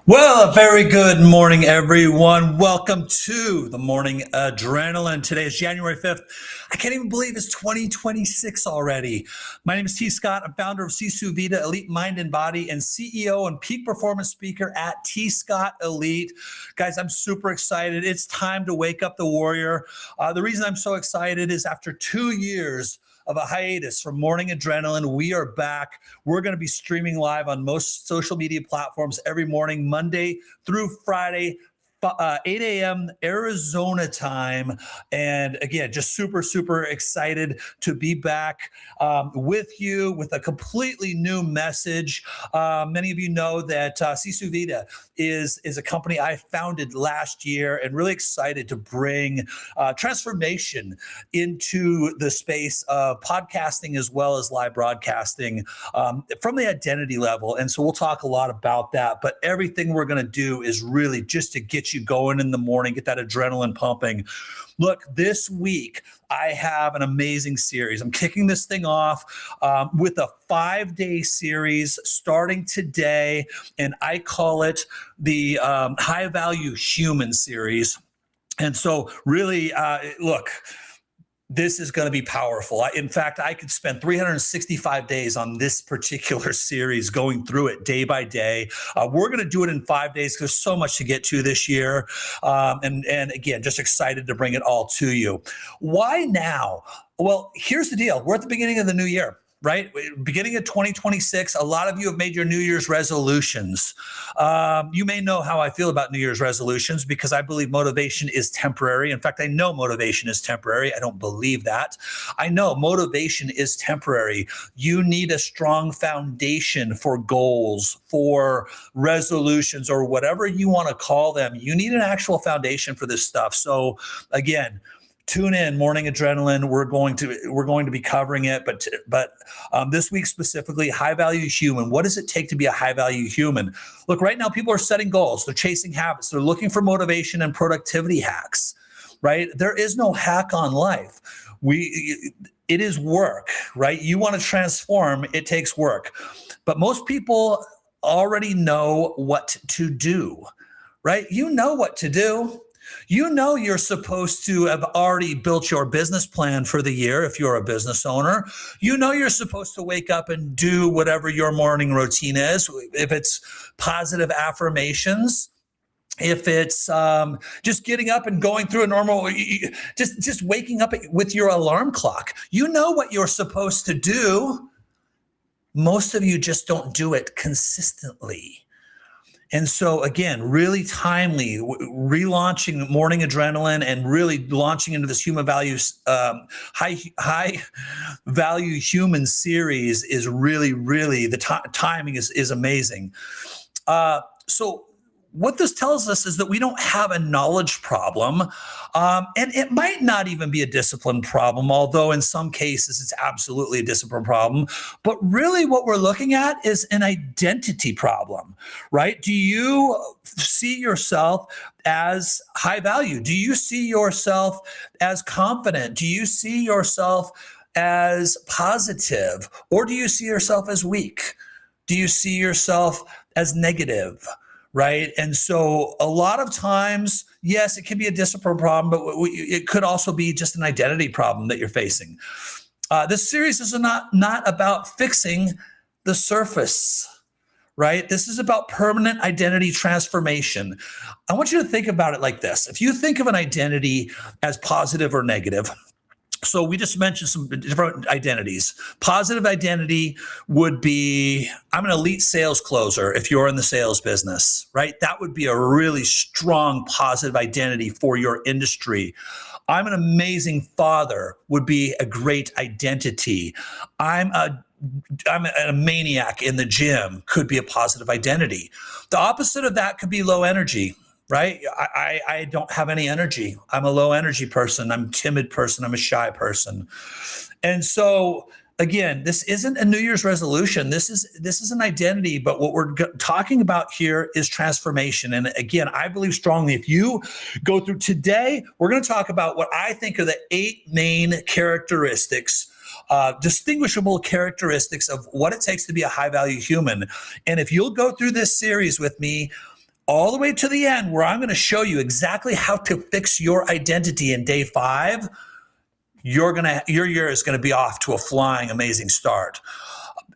Well, a very good morning, everyone. Welcome to the Morning Adrenaline. Today is January 5th. I can't even believe it's 2026 already. My name is T. Scott. I'm founder of Sisu Vita, Elite Mind and Body, and CEO and peak performance speaker at T. Scott Elite. Guys, I'm super excited. It's time to wake up the warrior. The reason I'm so excited is after 2 years of a hiatus from Morning Adrenaline, we are back. We're going to be streaming live on most social media platforms every morning, Monday through Friday, 8 a.m. Arizona time. And again, just super excited to be back with you with a completely new message. Many of you know that Sisu Vita is a company I founded last year, and really excited to bring transformation into the space of podcasting as well as live broadcasting from the identity level. And so we'll talk a lot about that, but everything we're going to do is really just to get you going in the morning, get that adrenaline pumping. Look, this week I have an amazing series. I'm kicking this thing off with a 5-day series starting today, and I call it the High Value Human series. And so really, look, this is going to be powerful. In fact, I could spend 365 days on this particular series, going through it day by day. We're going to do it in 5 days because there's so much to get to this year. And again, just excited to bring it all to you. Why now? Well, here's the deal. We're at the beginning of the new year, right? Beginning of 2026, a lot of you have made your New Year's resolutions. You may know how I feel about New Year's resolutions because I believe motivation is temporary. In fact, I know motivation is temporary. I don't believe that. I know motivation is temporary. You need a strong foundation for goals, for resolutions, or whatever you want to call them. You need an actual foundation for this stuff. So again, tune in, Morning Adrenaline. We're going to be covering it, but this week specifically, high value human. What does it take to be a high value human? Look, right now people are setting goals. They're chasing habits. They're looking for motivation and productivity hacks. Right? There is no hack on life. It is work. Right? You want to transform. It takes work. But most people already know what to do. Right? You know what to do. You know you're supposed to have already built your business plan for the year if you're a business owner. You know you're supposed to wake up and do whatever your morning routine is. If it's positive affirmations, if it's just getting up and going through a normal, just waking up with your alarm clock. You know what you're supposed to do. Most of you just don't do it consistently. And so again, really timely, relaunching Morning Adrenaline and really launching into this human values, high value human series is really the timing is amazing. So what this tells us is that we don't have a knowledge problem, and it might not even be a discipline problem, although in some cases it's absolutely a discipline problem. But really what we're looking at is an identity problem, right? Do you see yourself as high value? Do you see yourself as confident? Do you see yourself as positive? Or do you see yourself as weak? Do you see yourself as negative? Right. And so a lot of times, yes, it can be a discipline problem, but it could also be just an identity problem that you're facing. This series is not about fixing the surface, right? This is about permanent identity transformation. I want you to think about it like this. If you think of an identity as positive or negative, so we just mentioned some different identities. Positive identity would be, I'm an elite sales closer if you're in the sales business, right? That would be a really strong positive identity for your industry. I'm an amazing father would be a great identity. I'm a maniac in the gym could be a positive identity. The opposite of that could be low energy. Right? I don't have any energy. I'm a low energy person. I'm a timid person. I'm a shy person. And so again, this isn't a New Year's resolution. This is an identity, but what we're talking about here is transformation. And again, I believe strongly if you go through today, we're going to talk about what I think are the 8 main characteristics, distinguishable characteristics of what it takes to be a high value human. And if you'll go through this series with me, all the way to the end, where I'm going to show you exactly how to fix your identity in day 5, your year is going to be off to a flying amazing start.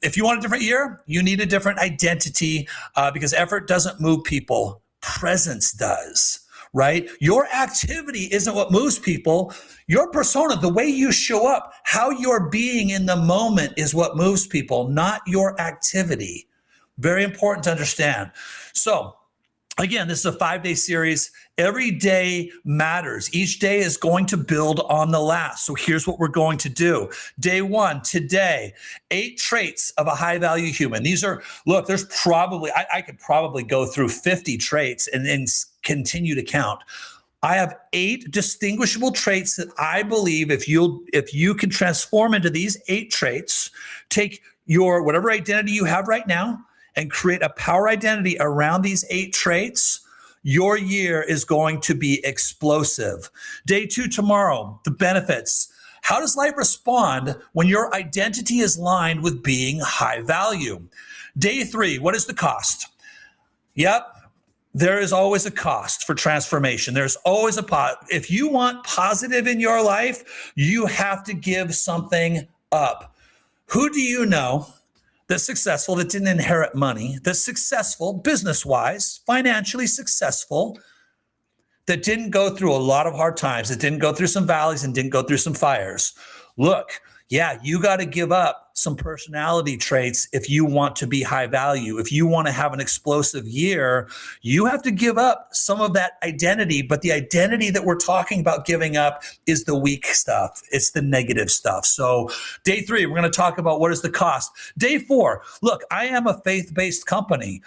If you want a different year, you need a different identity because effort doesn't move people. Presence does, right? Your activity isn't what moves people. Your persona, the way you show up, how you're being in the moment is what moves people, not your activity. Very important to understand. So, again, this is a 5-day series. Every day matters. Each day is going to build on the last. So here's what we're going to do. Day 1, today, 8 traits of a high-value human. These are, look, there's probably, I could probably go through 50 traits and then continue to count. I have 8 distinguishable traits that I believe if you can transform into these 8 traits, take your whatever identity you have right now, and create a power identity around these 8 traits, your year is going to be explosive. Day 2 tomorrow, the benefits. How does life respond when your identity is aligned with being high value? Day 3, what is the cost? Yep, there is always a cost for transformation. There's always if you want positive in your life, you have to give something up. Who do you know that's successful, that didn't inherit money, that's successful business-wise, financially successful, that didn't go through a lot of hard times, that didn't go through some valleys and didn't go through some fires? Look, yeah, you got to give up some personality traits if you want to be high value. If you want to have an explosive year, you have to give up some of that identity. But the identity that we're talking about giving up is the weak stuff. It's the negative stuff. So day 3, we're going to talk about what is the cost. Day 4, look, I am a faith-based company.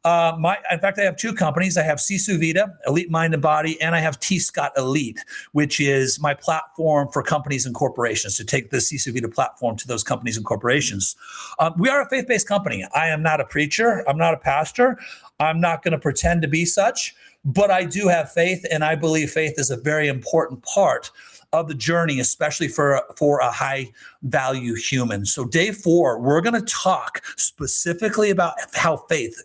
In fact, I have 2 companies. I have Sisu Vita, Elite Mind and Body, and I have T. Scott Elite, which is my platform for companies and corporations to take the Sisu Vita platform to those companies and corporations. We are a faith-based company. I am not a preacher. I'm not a pastor. I'm not going to pretend to be such, but I do have faith, and I believe faith is a very important part of the journey, especially for a high value human. So day 4, we're going to talk specifically about how faith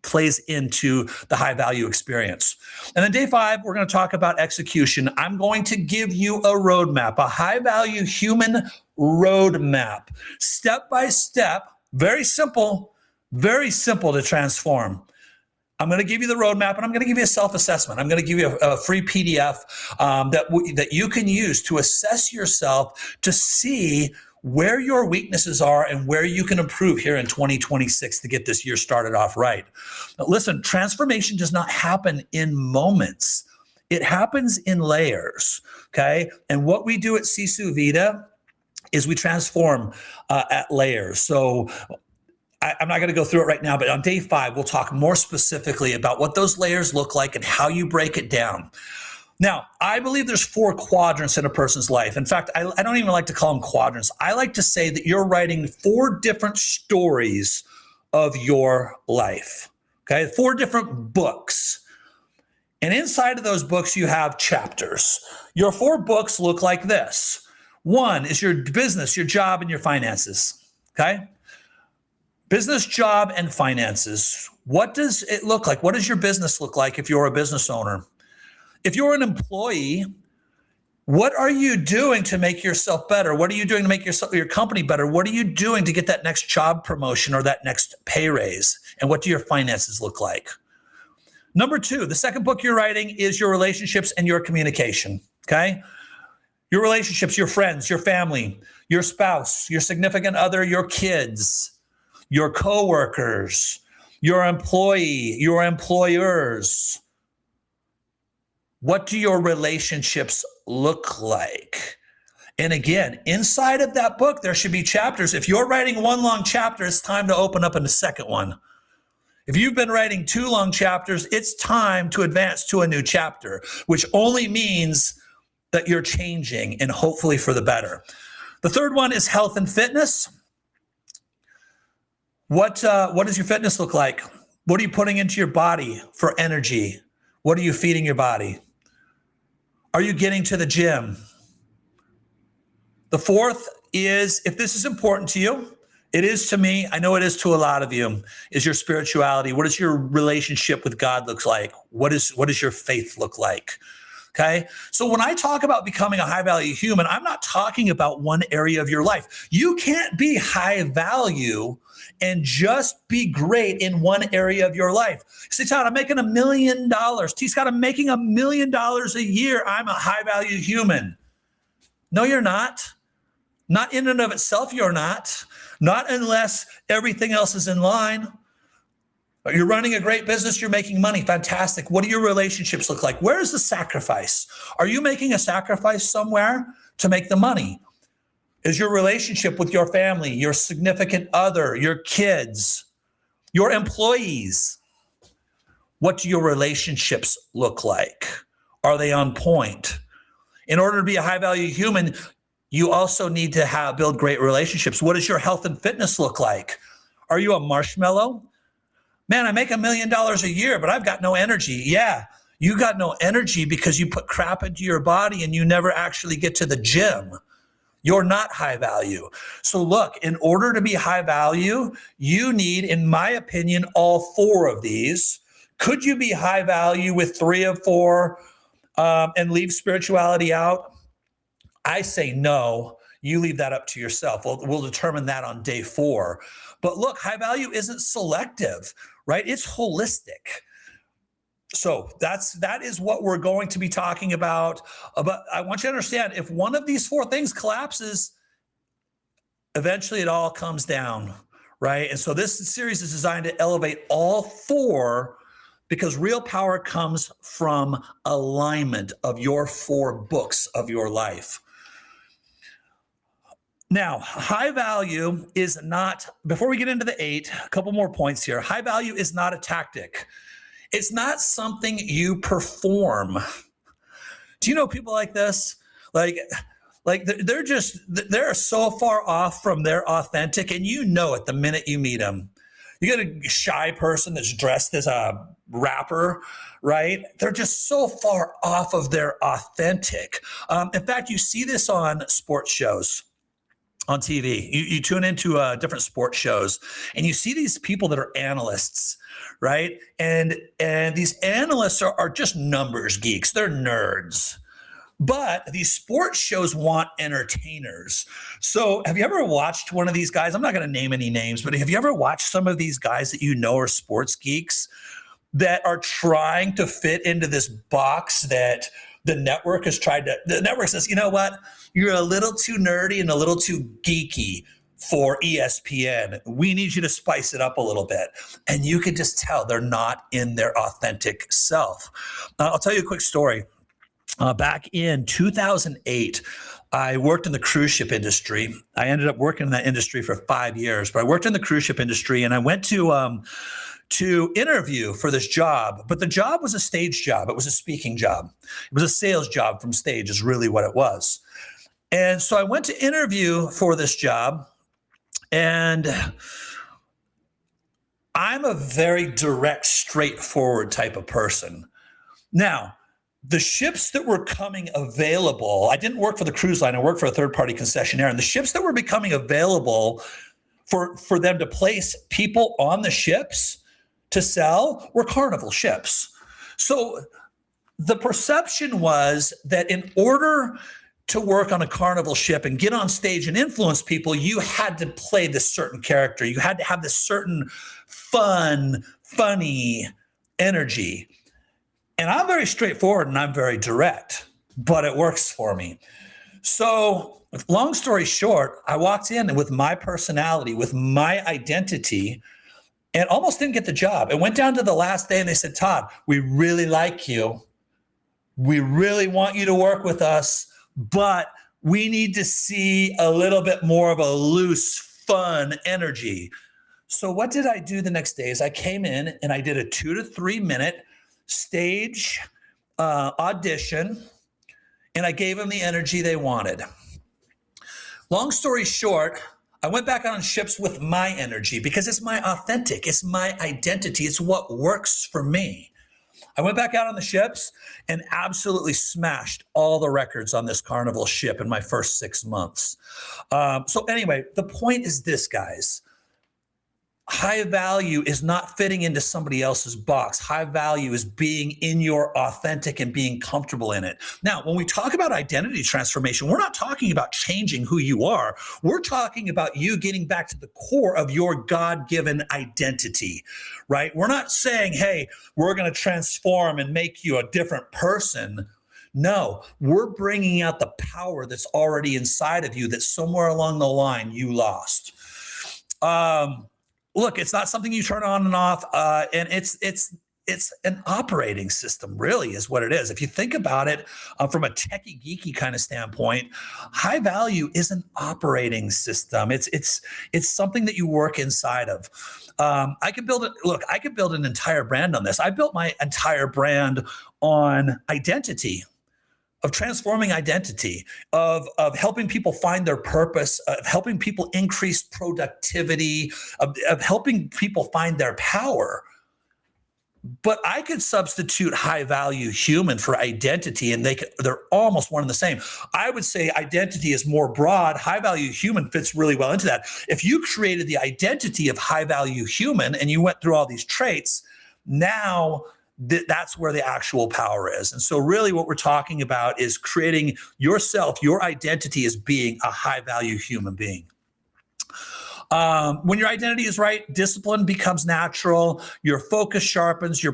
plays into the high value experience. And then day 5, we're going to talk about execution. I'm going to give you a roadmap, a high value human roadmap, step by step, very simple to transform. I'm going to give you the roadmap, and I'm going to give you a self-assessment. I'm going to give you a free PDF that you can use to assess yourself, to see where your weaknesses are and where you can improve here in 2026 to get this year started off right. Now, listen, transformation does not happen in moments. It happens in layers, okay? And what we do at Sisu Vita is we transform at layers. So I'm not going to go through it right now, but on day 5, we'll talk more specifically about what those layers look like and how you break it down. Now, I believe there's 4 quadrants in a person's life. In fact, I don't even like to call them quadrants. I like to say that you're writing 4 different stories of your life, okay? 4 different books. And inside of those books, you have chapters. Your 4 books look like this. 1 is your business, your job, and your finances, okay? Business, job, and finances. What does it look like? What does your business look like if you're a business owner? If you're an employee, what are you doing to make yourself better? What are you doing to make your company better? What are you doing to get that next job promotion or that next pay raise? And what do your finances look like? Number 2, the second book you're writing is your relationships and your communication, okay? Your relationships, your friends, your family, your spouse, your significant other, your kids, your coworkers, your employee, your employers. What do your relationships look like? And again, inside of that book, there should be chapters. If you're writing 1 long chapter, it's time to open up in the second one. If you've been writing 2 long chapters, it's time to advance to a new chapter, which only means that you're changing and hopefully for the better. The third one is health and fitness. What does your fitness look like? What are you putting into your body for energy? What are you feeding your body? Are you getting to the gym? The 4th is, if this is important to you, It is to me. I know it is to a lot of you. Is your spirituality? What does your relationship with God look like? What does your faith look like? Okay. So when I talk about becoming a high value human, I'm not talking about one area of your life. You can't be high value and just be great in one area of your life. Say, Todd, I'm making $1 million. T. Scott, I'm making $1 million a year. I'm a high value human. No, you're not. Not in and of itself, you're not. Not unless everything else is in line. You're running a great business. You're making money. Fantastic. What do your relationships look like? Where is the sacrifice? Are you making a sacrifice somewhere to make the money? Is your relationship with your family, your significant other, your kids, your employees? What do your relationships look like? Are they on point? In order to be a high value human, you also need to build great relationships. What does your health and fitness look like? Are you a marshmallow? Man, I make $1 million a year, but I've got no energy. Yeah, you got no energy because you put crap into your body and you never actually get to the gym. You're not high value. So look, in order to be high value, you need, in my opinion, all 4 of these. Could you be high value with 3 of 4 and leave spirituality out? I say no. You leave that up to yourself. We'll determine that on day 4. But look, high value isn't selective, right? It's holistic. So that is what we're going to be talking about. But I want you to understand, if one of these 4 things collapses, eventually it all comes down, right? And so this series is designed to elevate all 4, because real power comes from alignment of your 4 books of your life. Now, high value is not, before we get into the 8, a couple more points here. High value is not a tactic. It's not something you perform. Do you know people like this? Like they're so far off from their authentic, and you know it the minute you meet them. You get a shy person that's dressed as a rapper, right? They're just so far off of their authentic. In fact, you see this on sports shows. On TV, you tune into different sports shows, and you see these people that are analysts, right? And these analysts are just numbers geeks. They're nerds. But these sports shows want entertainers. So have you ever watched one of these guys? I'm not going to name any names, but have you ever watched some of these guys that you know are sports geeks that are trying to fit into this box that the network has tried to, the network says, you know what? You're a little too nerdy and a little too geeky for ESPN. We need you to spice it up a little bit. And you can just tell they're not in their authentic self. I'll tell you a quick story. Back in 2008, I worked in the cruise ship industry. I ended up working in that industry for 5 years, but I worked in the cruise ship industry, and I went to interview for this job, but the job was a stage job. It was a speaking job. It was a sales job from stage is really what it was. And so I went to interview for this job, and I'm a very direct, straightforward type of person. Now, the ships that were coming available, I didn't work for the cruise line. I worked for a third-party concessionaire, and the ships that were becoming available for them to place people on the ships to sell were Carnival ships. So the perception was that in order to work on a Carnival ship and get on stage and influence people, you had to play this certain character. You had to have this certain funny energy. And I'm very straightforward and I'm very direct, but it works for me. So long story short, I walked in with my personality, with my identity, and almost didn't get the job. It went down to the last day and they said, Todd, we really like you. We really want you to work with us, but we need to see a little bit more of a loose, fun energy. So what did I do the next day is I came in and I did a 2 to 3 minute stage audition, and I gave them the energy they wanted. Long story short, I went back on ships with my energy because it's my authentic, it's my identity, it's what works for me. I went back out on the ships and absolutely smashed all the records on this Carnival ship in my first 6 months. So anyway, the point is this, guys. High value is not fitting into somebody else's box. High value is being in your authentic and being comfortable in it. Now, when we talk about identity transformation, we're not talking about changing who you are. We're talking about you getting back to the core of your God-given identity, right? We're not saying, hey, we're going to transform and make you a different person. No, we're bringing out the power that's already inside of you that somewhere along the line you lost. Look, it's not something you turn on and off, and it's an operating system, really, is what it is. If you think about it from a techie, geeky kind of standpoint, high value is an operating system. It's something that you work inside of. I could build it. Look, I could build an entire brand on this. I built my entire brand on identity, of transforming identity, of helping people find their purpose, of helping people increase productivity, of helping people find their power. But I could substitute high value human for identity, and they're almost one and the same. I would say identity is more broad. High value human fits really well into that. If you created the identity of high value human and you went through all these traits, now that's where the actual power is. And so really what we're talking about is creating yourself, your identity as being a high value human being. When your identity is right, discipline becomes natural, your focus sharpens, your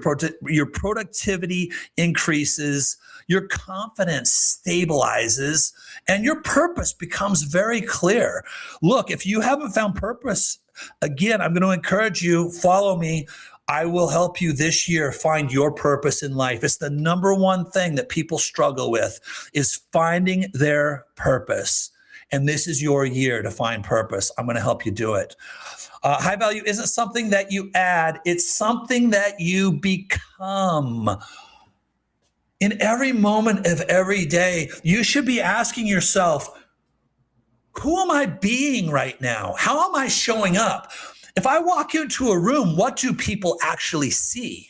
productivity increases, your confidence stabilizes, and your purpose becomes very clear. Look, if you haven't found purpose, again, I'm going to encourage you, follow me. I will help you this year find your purpose in life. It's the number one thing that people struggle with, is finding their purpose. And this is your year to find purpose. I'm going to help you do it. High value isn't something that you add. It's something that you become. In every moment of every day, you should be asking yourself, who am I being right now? How am I showing up? If I walk into a room, what do people actually see?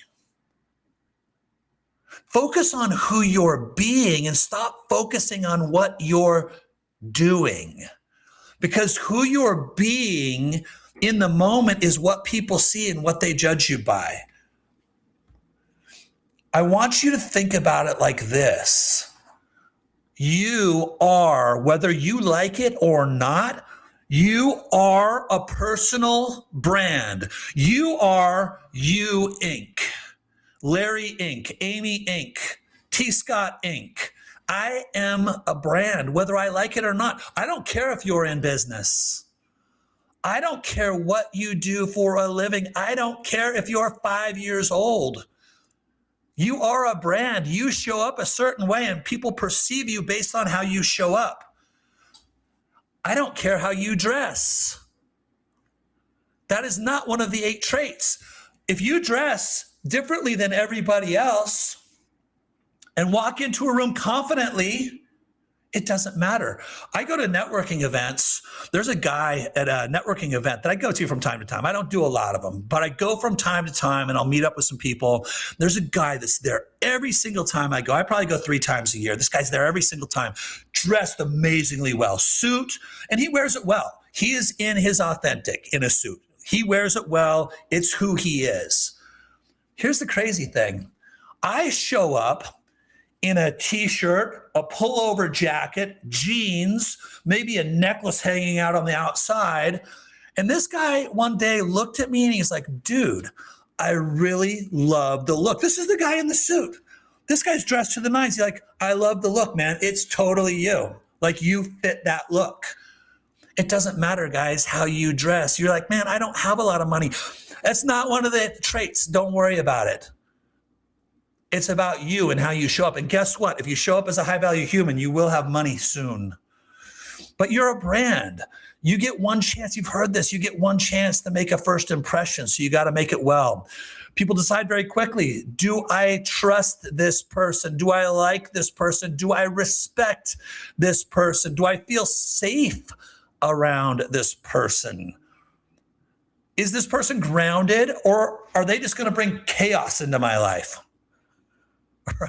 Focus on who you're being and stop focusing on what you're doing. Because who you're being in the moment is what people see and what they judge you by. I want you to think about it like this. You are, whether you like it or not, you are a personal brand. You are you, Inc. Larry, Inc. Amy, Inc. T. Scott, Inc. I am a brand, whether I like it or not. I don't care if you're in business. I don't care what you do for a living. I don't care if you're 5 years old. You are a brand. You show up a certain way and people perceive you based on how you show up. I don't care how you dress. That is not one of the 8 traits. If you dress differently than everybody else and walk into a room confidently, it doesn't matter. I go to networking events. There's a guy at a networking event that I go to from time to time. I don't do a lot of them, but I go from time to time and I'll meet up with some people. There's a guy that's there every single time I go. I probably go 3 times a year. This guy's there every single time, dressed amazingly well, suit, and he wears it well. He is in his authentic in a suit. He wears it well. It's who he is. Here's the crazy thing. I show up in a t-shirt, a pullover jacket, jeans, maybe a necklace hanging out on the outside. And this guy one day looked at me and he's like, dude, I really love the look. This is the guy in the suit. This guy's dressed to the nines. He's like, I love the look, man. It's totally you. Like, you fit that look. It doesn't matter, guys, how you dress. You're like, man, I don't have a lot of money. That's not one of the traits. Don't worry about it. It's about you and how you show up. And guess what? If you show up as a high value human, you will have money soon. But you're a brand. You get one chance. You've heard this. You get one chance to make a first impression. So you got to make it well. People decide very quickly. Do I trust this person? Do I like this person? Do I respect this person? Do I feel safe around this person? Is this person grounded, or are they just going to bring chaos into my life?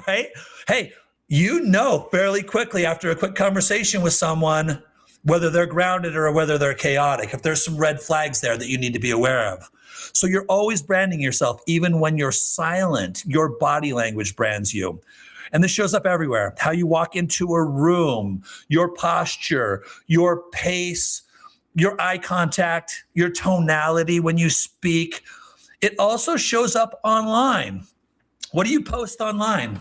right? Hey, you know fairly quickly after a quick conversation with someone whether they're grounded or whether they're chaotic, if there's some red flags there that you need to be aware of. So you're always branding yourself, even when you're silent, your body language brands you. And this shows up everywhere. How you walk into a room, your posture, your pace, your eye contact, your tonality when you speak. It also shows up online. What do you post online?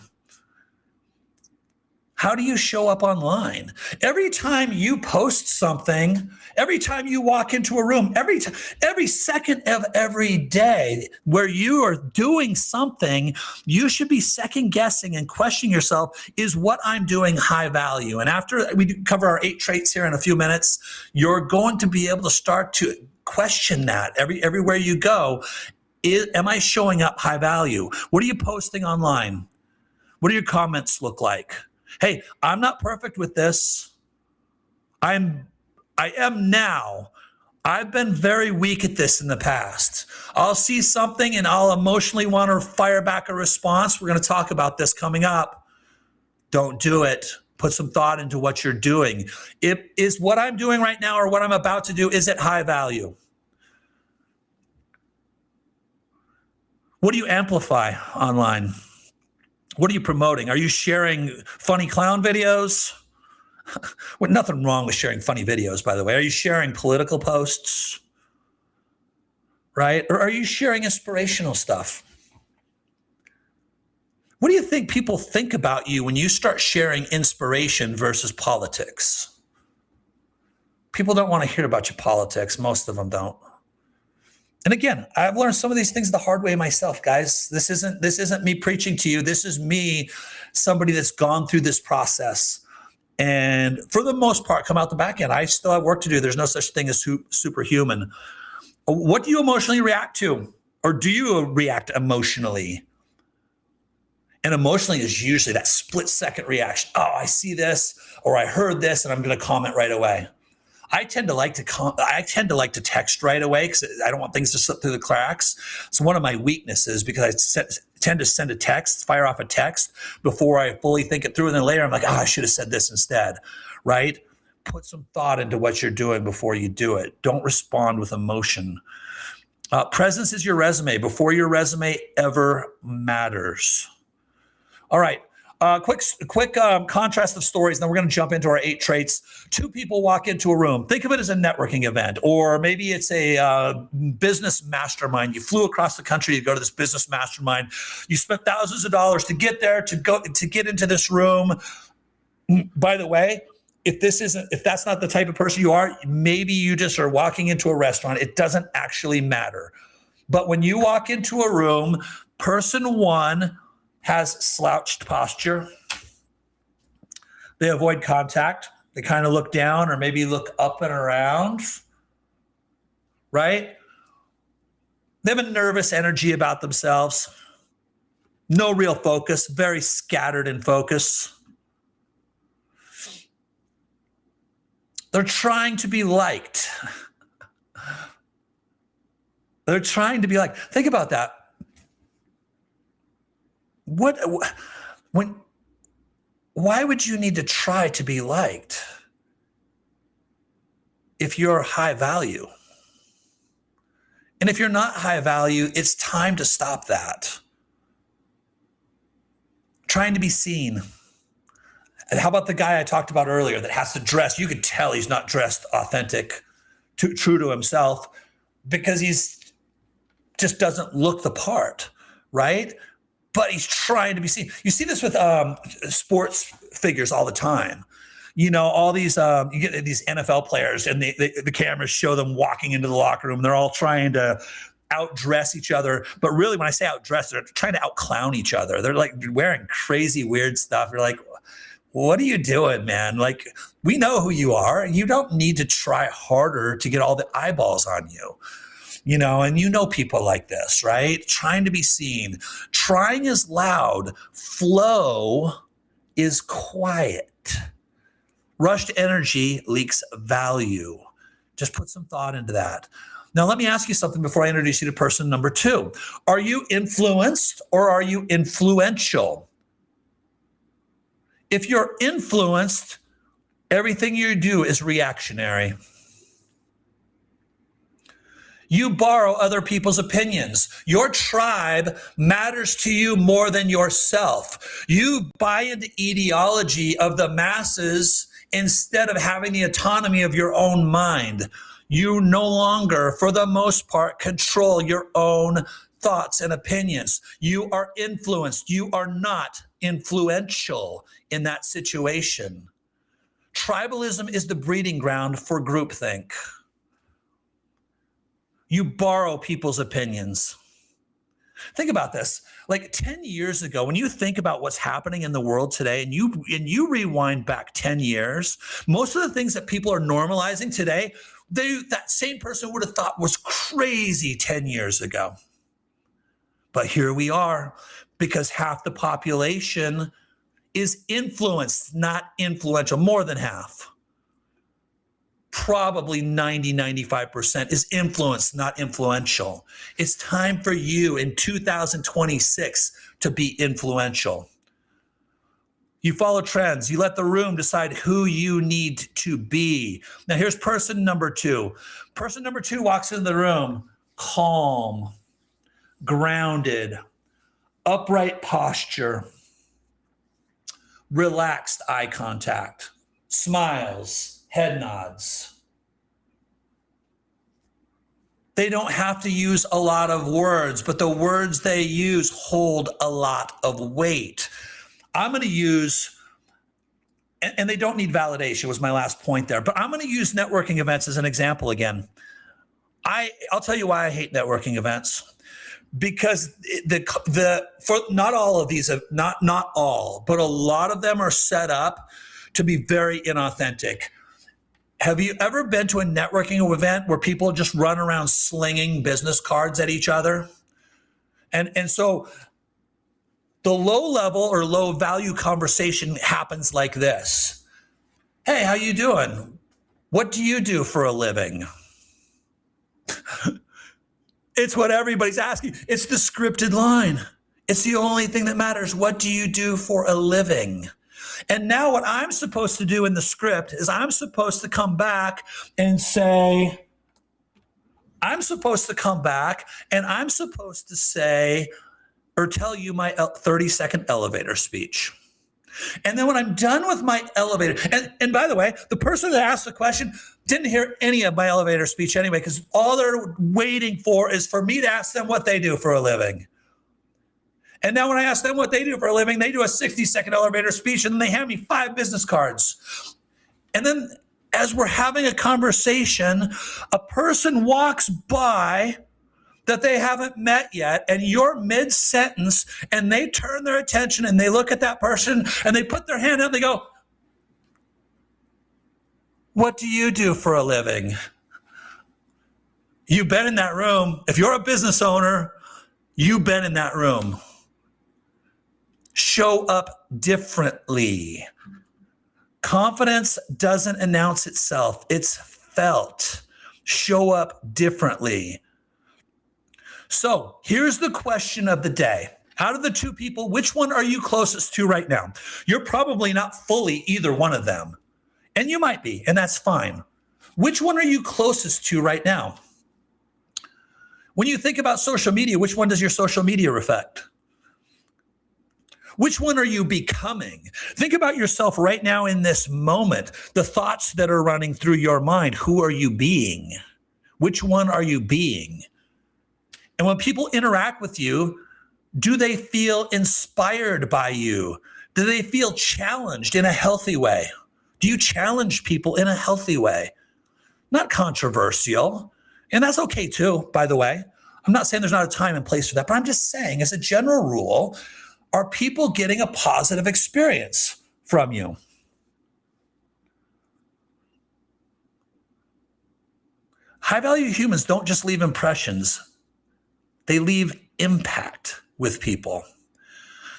How do you show up online? Every time you post something, every time you walk into a room, every second of every day where you are doing something, you should be second guessing and questioning yourself, is what I'm doing high value? And after we cover our 8 traits here in a few minutes, you're going to be able to start to question that everywhere you go. Am I showing up high value? What are you posting online? What do your comments look like? Hey, I'm not perfect with this. I am now. I've been very weak at this in the past. I'll see something and I'll emotionally want to fire back a response. We're going to talk about this coming up. Don't do it. Put some thought into what you're doing. Is what I'm doing right now or what I'm about to do, is it high value? What do you amplify online? What are you promoting? Are you sharing funny clown videos? Well, nothing wrong with sharing funny videos, by the way. Are you sharing political posts? Right? Or are you sharing inspirational stuff? What do you think people think about you when you start sharing inspiration versus politics? People don't want to hear about your politics. Most of them don't. And again, I've learned some of these things the hard way myself, guys. This isn't me preaching to you. This is me, somebody that's gone through this process. And for the most part, come out the back end. I still have work to do. There's no such thing as superhuman. What do you emotionally react to? Or do you react emotionally? And emotionally is usually that split second reaction. Oh, I see this, or I heard this, and I'm going to comment right away. I tend to like to text right away because I don't want things to slip through the cracks. It's one of my weaknesses because I tend to send a text, fire off a text before I fully think it through. And then later I'm like, I should have said this instead, right? Put some thought into what you're doing before you do it. Don't respond with emotion. Presence is your resume before your resume ever matters. All right. Quick contrast of stories. Then we're going to jump into our 8 traits. 2 people walk into a room. Think of it as a networking event, or maybe it's a business mastermind. You flew across the country to go to this business mastermind. You spent thousands of dollars to get there, to get into this room. By the way, if that's not the type of person you are, maybe you just are walking into a restaurant. It doesn't actually matter. But when you walk into a room, person 1 has slouched posture. They avoid contact. They kind of look down or maybe look up and around, right? They have a nervous energy about themselves. No real focus, very scattered in focus. They're trying to be liked. They're trying to be liked. Think about that. Why would you need to try to be liked if you're high value? And if you're not high value, it's time to stop that. Trying to be seen. And how about the guy I talked about earlier that has to dress? You could tell he's not dressed authentic, true to himself, because he's just doesn't look the part, right? But he's trying to be seen. You see this with sports figures all the time. You know, all these, you get these NFL players and the cameras show them walking into the locker room. They're all trying to outdress each other. But really, when I say outdress, they're trying to outclown each other. They're like wearing crazy, weird stuff. You're like, what are you doing, man? Like, we know who you are. You don't need to try harder to get all the eyeballs on you. You know, and you know people like this, right? Trying to be seen. Trying is loud. Flow is quiet. Rushed energy leaks value. Just put some thought into that. Now, let me ask you something before I introduce you to person number 2. Are you influenced or are you influential? If you're influenced, everything you do is reactionary. You borrow other people's opinions. Your tribe matters to you more than yourself. You buy into ideology of the masses instead of having the autonomy of your own mind. You no longer, for the most part, control your own thoughts and opinions. You are influenced. You are not influential in that situation. Tribalism is the breeding ground for groupthink. You borrow people's opinions. Think about this. Like 10 years ago, when you think about what's happening in the world today and you rewind back 10 years, most of the things that people are normalizing today, that same person would have thought was crazy 10 years ago. But here we are, because half the population is influenced, not influential, more than half. Probably 95% is influenced, not influential. It's time for you in 2026 to be influential. You follow trends. You let the room decide who you need to be. Now here's person number two. Person number two walks into the room, calm, grounded, upright posture, relaxed eye contact, smiles, head nods. They don't have to use a lot of words, but the words they use hold a lot of weight. I'm going to use, and they don't need validation, was my last point there, but I'm going to use networking events as an example again. I'll tell you why I hate networking events. Because for not all of these, not all, but a lot of them are set up to be very inauthentic. Have you ever been to a networking event where people just run around slinging business cards at each other? And so the low level or low value conversation happens like this. Hey, how you doing? What do you do for a living? It's what everybody's asking. It's the scripted line. It's the only thing that matters. What do you do for a living? And now what I'm supposed to do in the script is I'm supposed to come back and say, I'm supposed to say, or tell you my 30-second elevator speech. And then when I'm done with my elevator, and by the way, the person that asked the question didn't hear any of my elevator speech anyway, because all they're waiting for is for me to ask them what they do for a living. And now when I ask them what they do for a living, they do a 60-second elevator speech and then they hand me 5 business cards. And then as we're having a conversation, a person walks by that they haven't met yet, and you're mid-sentence, and they turn their attention and they look at that person and they put their hand out and they go, what do you do for a living? You've been in that room. If you're a business owner, you've been in that room. Show up differently. Confidence doesn't announce itself. It's felt. Show up differently. So here's the question of the day. Out of the two people, which one are you closest to right now? You're probably not fully either one of them. And you might be, and that's fine. Which one are you closest to right now? When you think about social media, which one does your social media reflect? Which one are you becoming? Think about yourself right now in this moment, the thoughts that are running through your mind. Who are you being? Which one are you being? And when people interact with you, do they feel inspired by you? Do they feel challenged in a healthy way? Do you challenge people in a healthy way? Not controversial. And that's okay too, by the way. I'm not saying there's not a time and place for that, but I'm just saying as a general rule, are people getting a positive experience from you? High-value humans don't just leave impressions. They leave impact with people.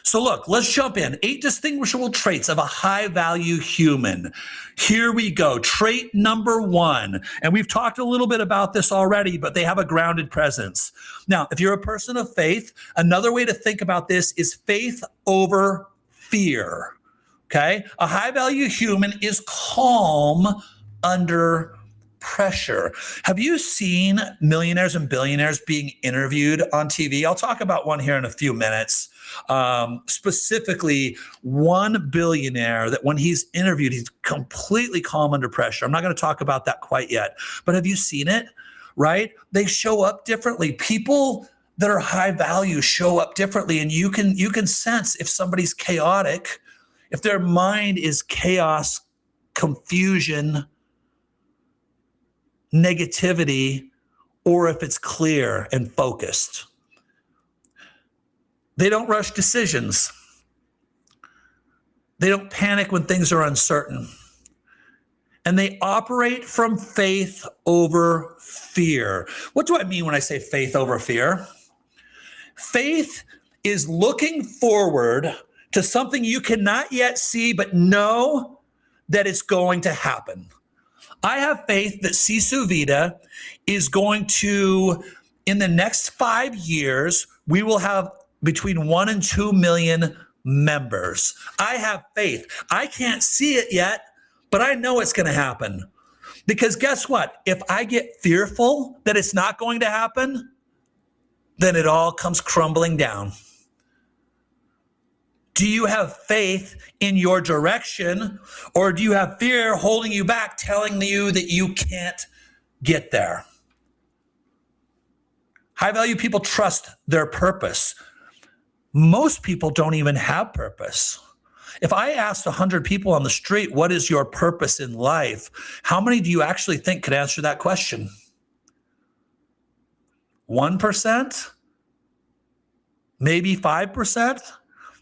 So look, let's jump in. 8 distinguishable traits of a high-value human. Here we go. Trait number 1. And we've talked a little bit about this already, but they have a grounded presence. Now, if you're a person of faith, another way to think about this is faith over fear. Okay. A high value human is calm under pressure. Have you seen millionaires and billionaires being interviewed on TV? I'll talk about one here in a few minutes. Specifically, one billionaire that when he's interviewed, he's completely calm under pressure. I'm not going to talk about that quite yet, but have you seen it? Right? They show up differently. People that are high value show up differently, and you can sense if somebody's chaotic, if their mind is chaos, confusion, negativity, or if it's clear and focused. They don't rush decisions. They don't panic when things are uncertain. And they operate from faith over fear. What do I mean when I say faith over fear? Faith is looking forward to something you cannot yet see, but know that it's going to happen. I have faith that Sisu Vida is going to, in the next 5 years, we will have between 1 and 2 million members. I have faith. I can't see it yet, but I know it's going to happen. Because guess what? If I get fearful that it's not going to happen, then it all comes crumbling down. Do you have faith in your direction, or do you have fear holding you back, telling you that you can't get there? High value people trust their purpose. Most people don't even have purpose. If I asked 100 people on the street, what is your purpose in life? How many do you actually think could answer that question? 1%? Maybe 5%?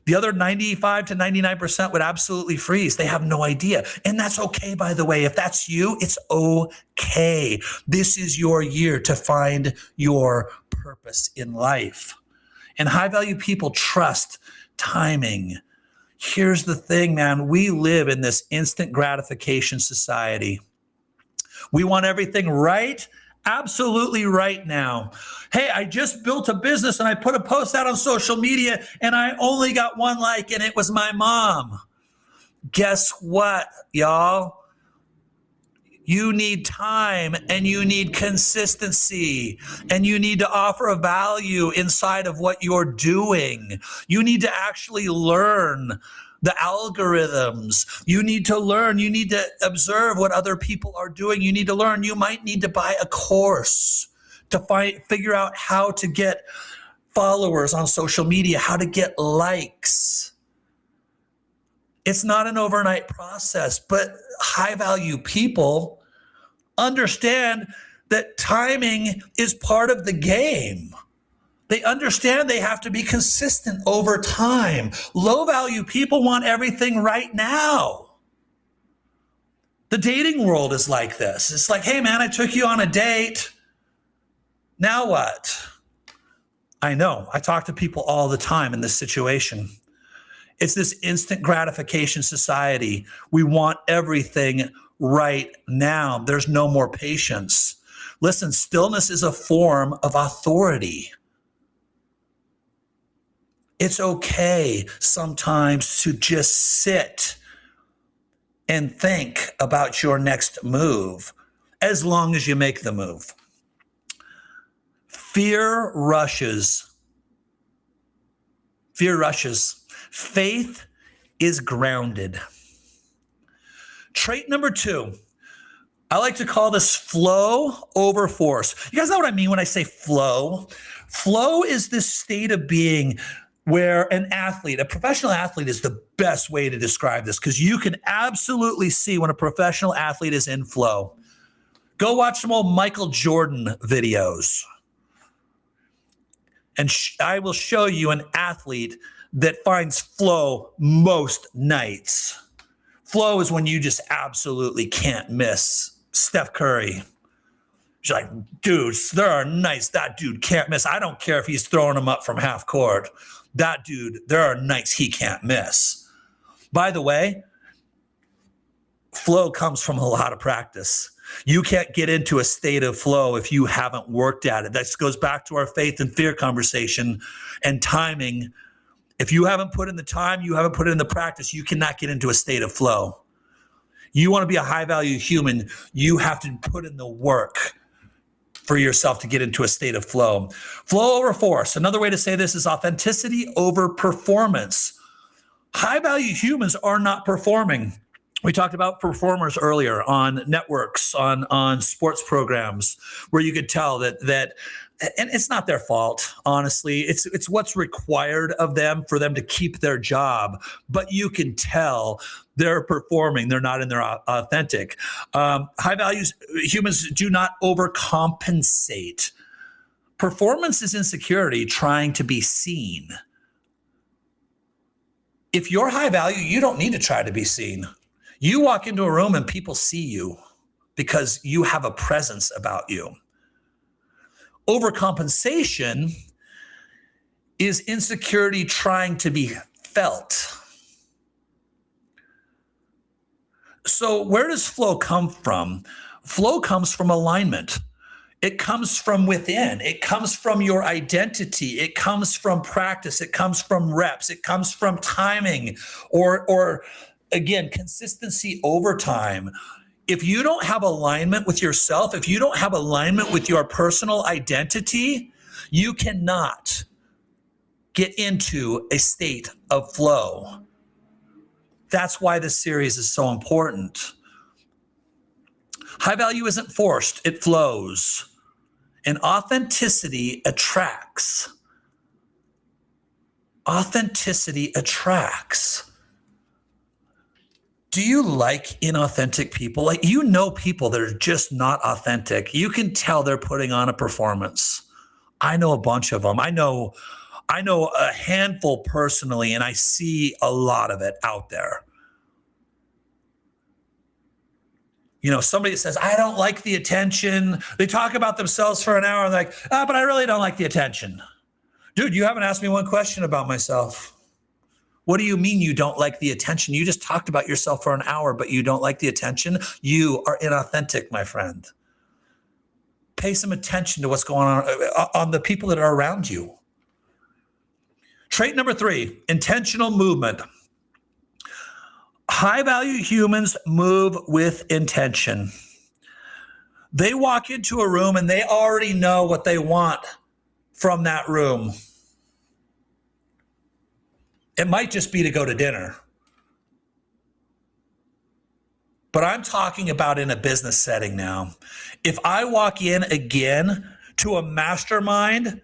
The other 95 to 99% would absolutely freeze. They have no idea. And that's okay, by the way. If that's you, it's okay. This is your year to find your purpose in life. And high value people trust timing. Here's the thing, man. We live in this instant gratification society. We want everything right, absolutely right now. Hey, I just built a business and I put a post out on social media and I only got 1 like and it was my mom. Guess what, y'all? You need time and you need consistency and you need to offer a value inside of what you're doing. You need to actually learn the algorithms. You need to learn. You need to observe what other people are doing. You need to learn. You might need to buy a course to figure out how to get followers on social media, how to get likes. It's not an overnight process, but high value people understand that timing is part of the game. They understand they have to be consistent over time. Low value people want everything right now. The dating world is like this. It's like, hey man, I took you on a date. Now what? I know. I talk to people all the time in this situation. It's this instant gratification society. We want everything right now. There's no more patience. Listen, stillness is a form of authority. It's okay sometimes to just sit and think about your next move, as long as you make the move. Fear rushes. Fear rushes. Faith is grounded. Trait number 2, I like to call this flow over force. You guys know what I mean when I say flow? Flow is this state of being where an athlete, a professional athlete is the best way to describe this, because you can absolutely see when a professional athlete is in flow. Go watch some old Michael Jordan videos. And I will show you an athlete that finds flow most nights. Flow is when you just absolutely can't miss. Steph Curry. She's like, dude, there are nights that dude can't miss. I don't care if he's throwing them up from half court. That dude, there are nights he can't miss. By the way, flow comes from a lot of practice. You can't get into a state of flow if you haven't worked at it. That goes back to our faith and fear conversation, and timing If you haven't put in the time, you haven't put in the practice, you cannot get into a state of flow. You want to be a high value human, you have to put in the work for yourself to get into a state of flow. Flow over force. Another way to say this is authenticity over performance. High value humans are not performing. We talked about performers earlier on networks, on sports programs, where you could tell that and it's not their fault, honestly. It's what's required of them for them to keep their job. But you can tell they're performing. They're not in their authentic. High values humans do not overcompensate. Performance is insecurity trying to be seen. If you're high value, you don't need to try to be seen. You walk into a room and people see you because you have a presence about you. Overcompensation is insecurity trying to be felt. So where does flow come from? Flow comes from alignment. It comes from within. It comes from your identity. It comes from practice. It comes from reps. It comes from timing or again, consistency over time. If you don't have alignment with yourself, if you don't have alignment with your personal identity, you cannot get into a state of flow. That's why this series is so important. High value isn't forced, it flows. And authenticity attracts. Authenticity attracts. Do you like inauthentic people? Like, you know, people that are just not authentic. You can tell they're putting on a performance. I know a bunch of them. I know a handful personally, and I see a lot of it out there. You know, somebody says, I don't like the attention. They talk about themselves for an hour and they're like, but I really don't like the attention. Dude, you haven't asked me one question about myself. What do you mean you don't like the attention? You just talked about yourself for an hour, but you don't like the attention? You are inauthentic, my friend. Pay some attention to what's going on the people that are around you. Trait number 3, intentional movement. High value humans move with intention. They walk into a room and they already know what they want from that room. It might just be to go to dinner. But I'm talking about in a business setting now. If I walk in again to a mastermind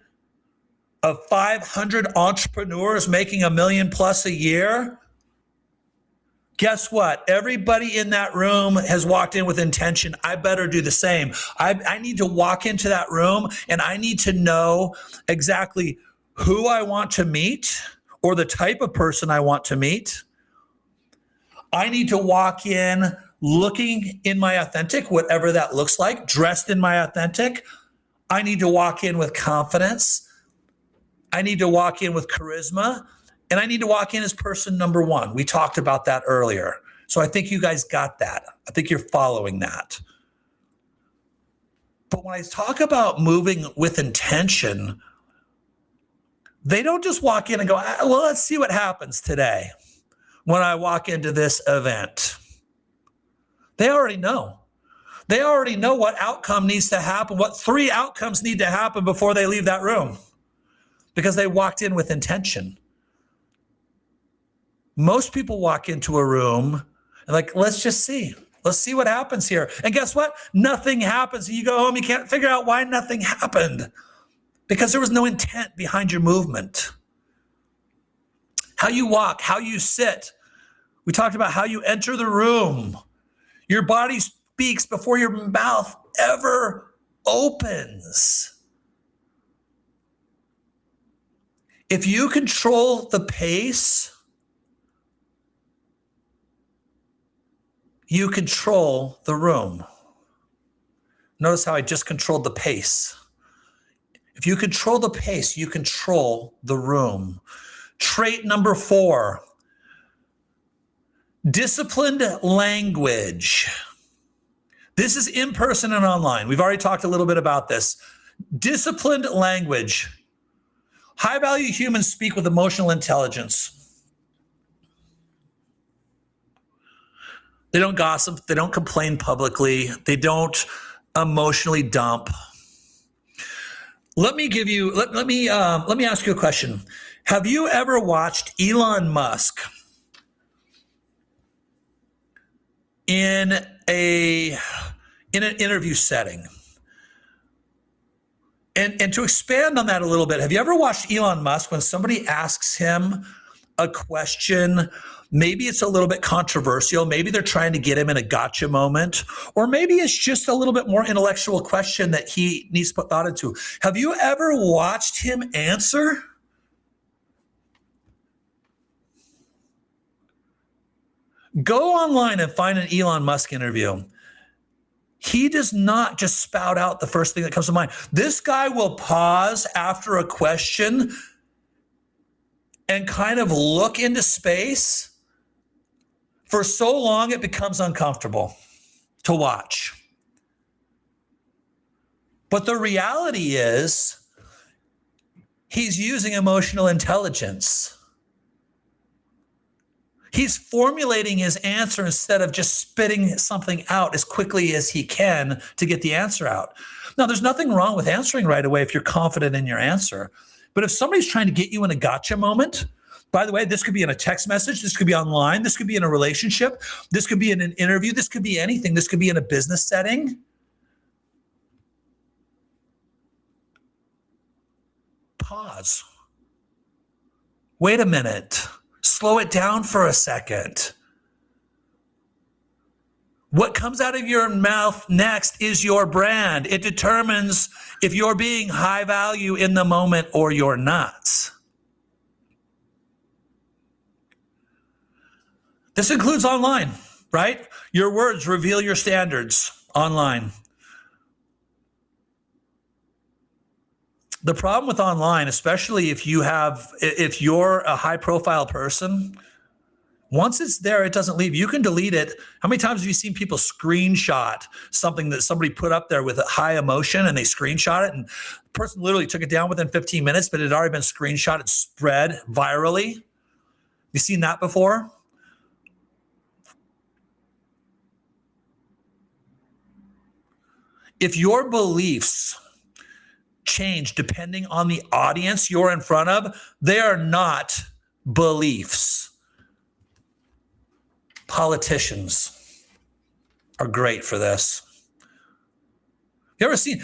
of 500 entrepreneurs making $1 million+ a year, guess what? Everybody in that room has walked in with intention. I better do the same. I need to walk into that room and I need to know exactly who I want to meet or the type of person I want to meet. I need to walk in looking in my authentic, whatever that looks like, dressed in my authentic. I need to walk in with confidence. I need to walk in with charisma. And I need to walk in as person number 1. We talked about that earlier. So I think you guys got that. I think you're following that. But when I talk about moving with intention, they don't just walk in and go, well, let's see what happens today when I walk into this event. They already know. They already know what outcome needs to happen, what 3 outcomes need to happen before they leave that room, because they walked in with intention. Most people walk into a room and like, let's just see. Let's see what happens here. And guess what? Nothing happens. You go home, you can't figure out why nothing happened, because there was no intent behind your movement. How you walk, how you sit. We talked about how you enter the room. Your body speaks before your mouth ever opens. If you control the pace, you control the room. Notice how I just controlled the pace. If you control the pace, you control the room. Trait number 4, disciplined language. This is in person and online. We've already talked a little bit about this. Disciplined language. High value humans speak with emotional intelligence. They don't gossip. They don't complain publicly. They don't emotionally dump. Let me ask you a question. Have you ever watched Elon Musk in an interview setting? And to expand on that a little bit, have you ever watched Elon Musk when somebody asks him a question? Maybe it's a little bit controversial. Maybe they're trying to get him in a gotcha moment, or maybe it's just a little bit more intellectual question that he needs to put thought into. Have you ever watched him answer? Go online and find an Elon Musk interview. He does not just spout out the first thing that comes to mind. This guy will pause after a question and kind of look into space for so long it becomes uncomfortable to watch. But the reality is he's using emotional intelligence. He's formulating his answer instead of just spitting something out as quickly as he can to get the answer out. Now, there's nothing wrong with answering right away if you're confident in your answer. But if somebody's trying to get you in a gotcha moment, by the way, this could be in a text message, this could be online, this could be in a relationship, this could be in an interview, this could be anything, this could be in a business setting. Pause. Wait a minute. Slow it down for a second. What comes out of your mouth next is your brand. It determines if you're being high value in the moment or you're not. This includes online, right? Your words reveal your standards online. The problem with online, especially if you're a high profile person, once it's there, it doesn't leave. You can delete it. How many times have you seen people screenshot something that somebody put up there with a high emotion and they screenshot it and the person literally took it down within 15 minutes, but it had already been screenshot and spread virally? You seen that before? If your beliefs change depending on the audience you're in front of, they are not beliefs. Politicians are great for this. You ever seen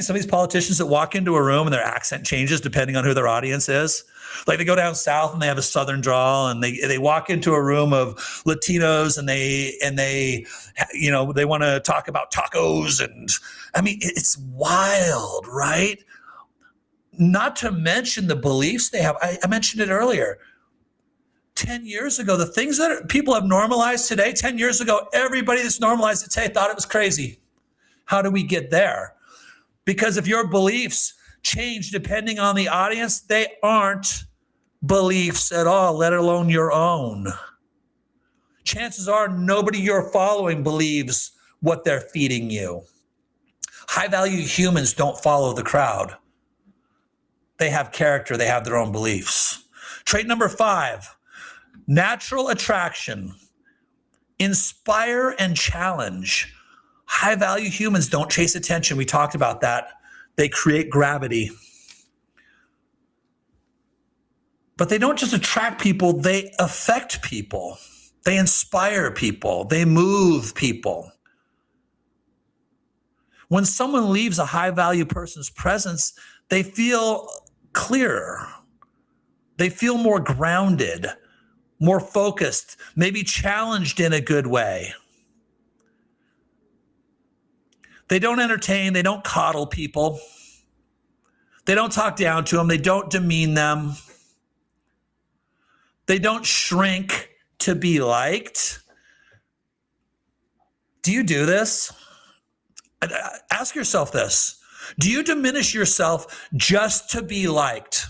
some of these politicians that walk into a room and their accent changes depending on who their audience is? Like they go down south and they have a southern drawl, and they walk into a room of Latinos and they want to talk about tacos, and I mean it's wild, right? Not to mention the beliefs they have. I mentioned it earlier. 10 years ago, the things that people have normalized today, 10 years ago, everybody that's normalized it today thought it was crazy. How do we get there? Because if your beliefs change depending on the audience, they aren't beliefs at all, let alone your own. Chances are nobody you're following believes what they're feeding you. High-value humans don't follow the crowd. They have character. They have their own beliefs. Trait number 5, natural attraction. Inspire and challenge. High-value humans don't chase attention. We talked about that. They create gravity. But they don't just attract people. They affect people. They inspire people. They move people. When someone leaves a high-value person's presence, they feel clearer. They feel more grounded, more focused, maybe challenged in a good way. They don't entertain. They don't coddle people. They don't talk down to them. They don't demean them. They don't shrink to be liked. Do you do this? Ask yourself this. Do you diminish yourself just to be liked?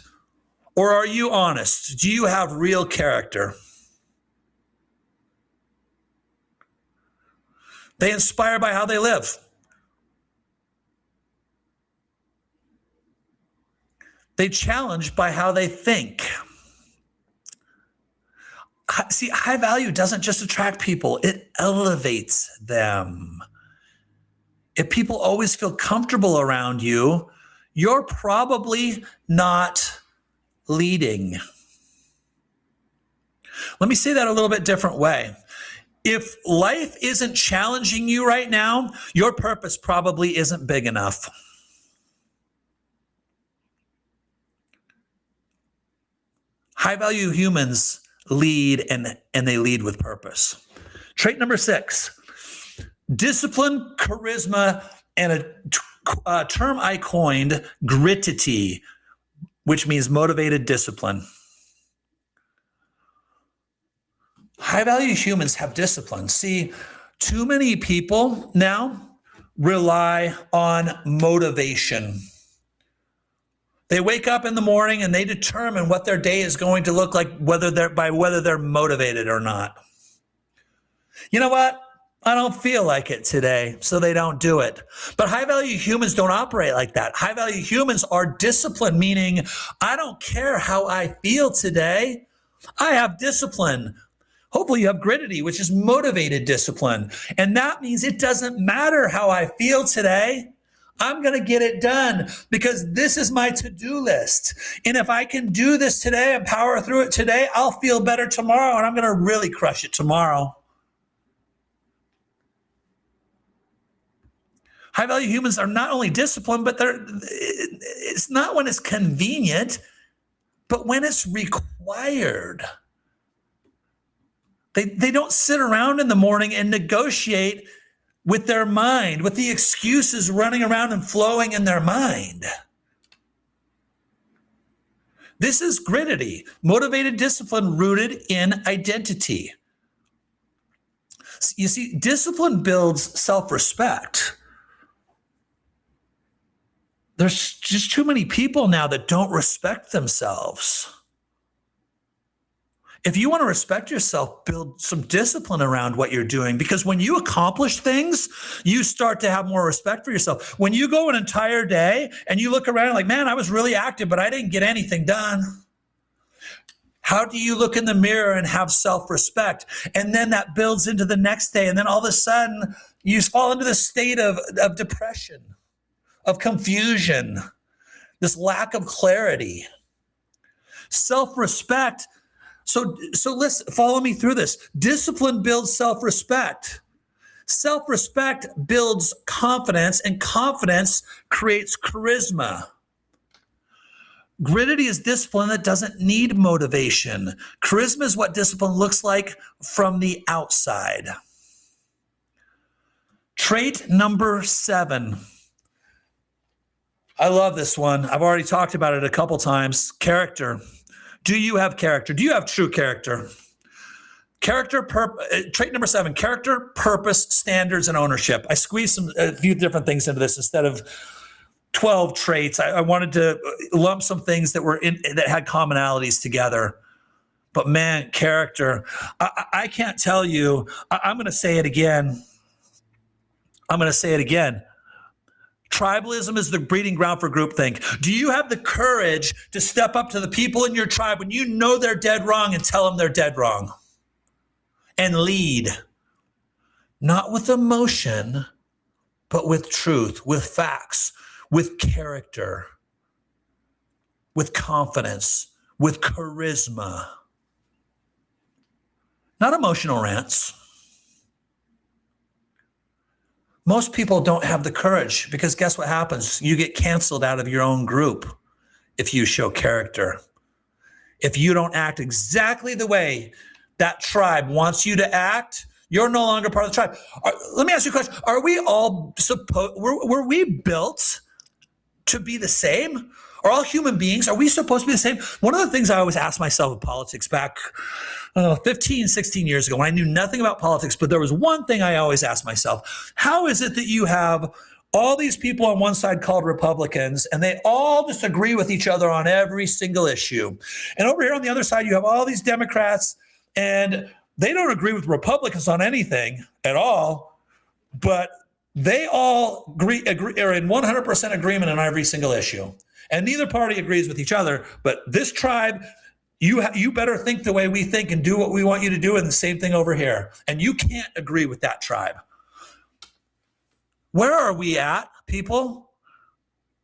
Or are you honest? Do you have real character? They inspire by how they live. They challenge by how they think. See, high value doesn't just attract people, it elevates them. If people always feel comfortable around you, you're probably not leading. Let me say that a little bit different way. If life isn't challenging you right now, your purpose probably isn't big enough. High value humans lead and they lead with purpose. Trait number 6, discipline, charisma, and a term I coined, gritty, which means motivated discipline. High value humans have discipline. See, too many people now rely on motivation. They wake up in the morning and they determine what their day is going to look like, whether they're motivated or not. You know what? I don't feel like it today, so they don't do it. But high value humans don't operate like that. High value humans are disciplined, meaning I don't care how I feel today. I have discipline. Hopefully you have gritty, which is motivated discipline. And that means it doesn't matter how I feel today. I'm going to get it done because this is my to-do list. And if I can do this today and power through it today, I'll feel better tomorrow and I'm going to really crush it tomorrow. High value humans are not only disciplined, but it's not when it's convenient, but when it's required. They don't sit around in the morning and negotiate with their mind, with the excuses running around and flowing in their mind. This is gritty, motivated discipline rooted in identity. You see, discipline builds self-respect. There's just too many people now that don't respect themselves. If you want to respect yourself, build some discipline around what you're doing, because when you accomplish things, you start to have more respect for yourself. When you go an entire day and you look around like, man, I was really active, but I didn't get anything done. How do you look in the mirror and have self-respect? And then that builds into the next day. And then all of a sudden you fall into this state of depression, of confusion, this lack of clarity. Self-respect. So listen, follow me through this. Discipline builds self-respect. Self-respect builds confidence, and confidence creates charisma. Gritty is discipline that doesn't need motivation. Charisma is what discipline looks like from the outside. Trait number 7. I love this one. I've already talked about it a couple times. Character. Do you have character? Do you have true character? Trait number 7, character, purpose, standards, and ownership. I squeezed a few different things into this instead of 12 traits. I wanted to lump some things that had commonalities together. But man, character. I can't tell you. I'm going to say it again. Tribalism is the breeding ground for groupthink. Do you have the courage to step up to the people in your tribe when you know they're dead wrong and tell them they're dead wrong? And lead, not with emotion, but with truth, with facts, with character, with confidence, with charisma. Not emotional rants. Most people don't have the courage because guess what happens? You get canceled out of your own group if you show character. If you don't act exactly the way that tribe wants you to act, you're no longer part of the tribe. Let me ask you a question. Are we all were we built to be the same? Are all human beings, are we supposed to be the same? One of the things I always asked myself in politics back 15, 16 years ago when I knew nothing about politics, but there was one thing I always asked myself. How is it that you have all these people on one side called Republicans and they all disagree with each other on every single issue? And over here on the other side, you have all these Democrats and they don't agree with Republicans on anything at all, but they all are in 100% agreement on every single issue. And neither party agrees with each other, but this tribe, you better think the way we think and do what we want you to do, and the same thing over here. And you can't agree with that tribe. Where are we at, people?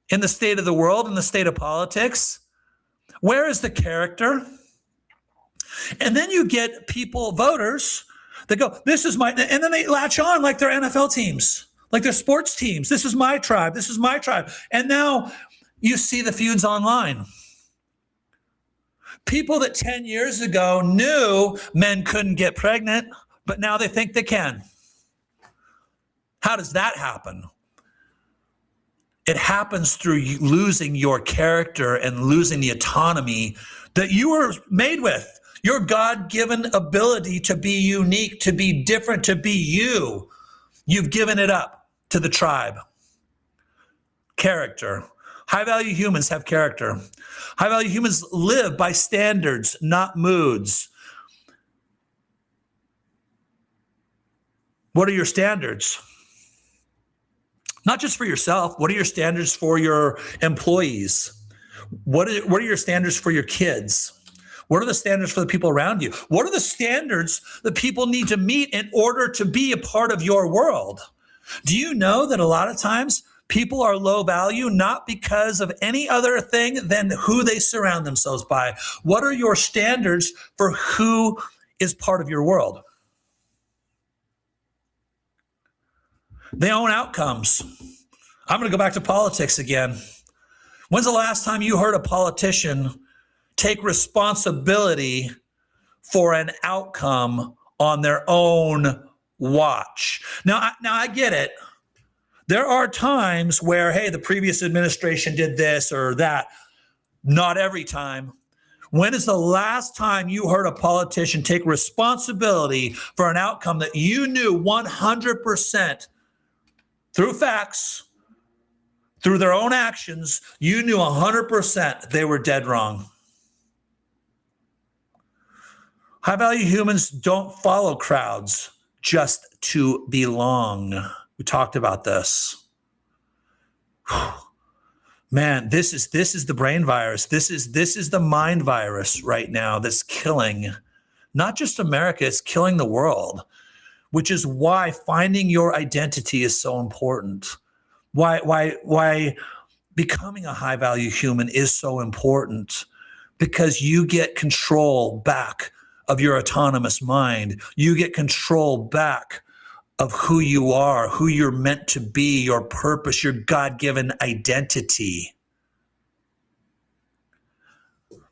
In the state of the world, in the state of politics? Where is the character? And then you get people, voters, that go, this is my, and then they latch on like they're NFL teams, like they're sports teams. This is my tribe. This is my tribe. And now you see the feuds online. People that 10 years ago knew men couldn't get pregnant, but now they think they can. How does that happen? It happens through losing your character and losing the autonomy that you were made with. Your God-given ability to be unique, to be different, to be you. You've given it up to the tribe. Character. High-value humans have character. High-value humans live by standards, not moods. What are your standards? Not just for yourself. What are your standards for your employees? What are your standards for your kids? What are the standards for the people around you? What are the standards that people need to meet in order to be a part of your world? Do you know that a lot of times people are low value not because of any other thing than who they surround themselves by? What are your standards for who is part of your world? They own outcomes. I'm going to go back to politics again. When's the last time you heard a politician take responsibility for an outcome on their own watch? Now I get it. There are times where, hey, the previous administration did this or that. Not every time. When is the last time you heard a politician take responsibility for an outcome that you knew 100% through facts, through their own actions, you knew 100% they were dead wrong? High-value humans don't follow crowds just to belong. We talked about this. Man, this is the brain virus. This is the mind virus right now that's killing not just America, it's killing the world, which is why finding your identity is so important. Why becoming a high-value human is so important, because you get control back of your autonomous mind. You get control back of who you are, who you're meant to be, your purpose, your God-given identity.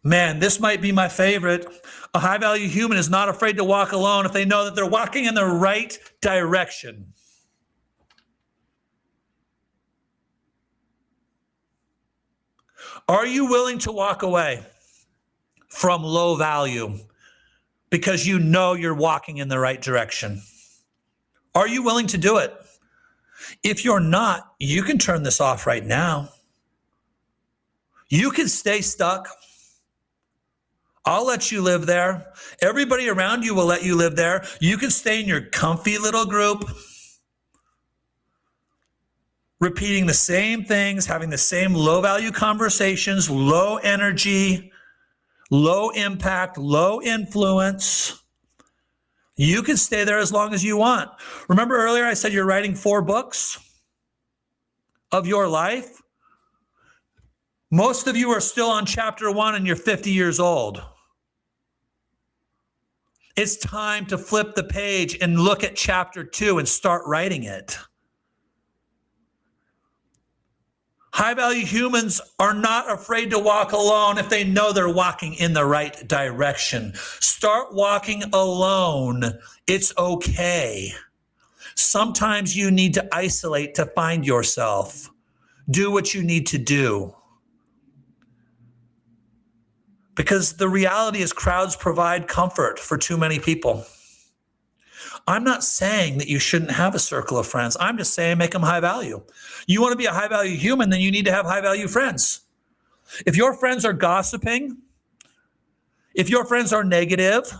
Man, this might be my favorite. A high-value human is not afraid to walk alone if they know that they're walking in the right direction. Are you willing to walk away from low value because you know you're walking in the right direction? Are you willing to do it? If you're not, you can turn this off right now. You can stay stuck. I'll let you live there. Everybody around you will let you live there. You can stay in your comfy little group, repeating the same things, having the same low-value conversations, low energy, low impact, low influence. You can stay there as long as you want. Remember earlier I said you're writing 4 books of your life? Most of you are still on chapter 1 and you're 50 years old. It's time to flip the page and look at chapter 2 and start writing it. High-value humans are not afraid to walk alone if they know they're walking in the right direction. Start walking alone. It's okay. Sometimes you need to isolate to find yourself. Do what you need to do. Because the reality is crowds provide comfort for too many people. I'm not saying that you shouldn't have a circle of friends. I'm just saying make them high value. You want to be a high value human, then you need to have high value friends. If your friends are gossiping, if your friends are negative,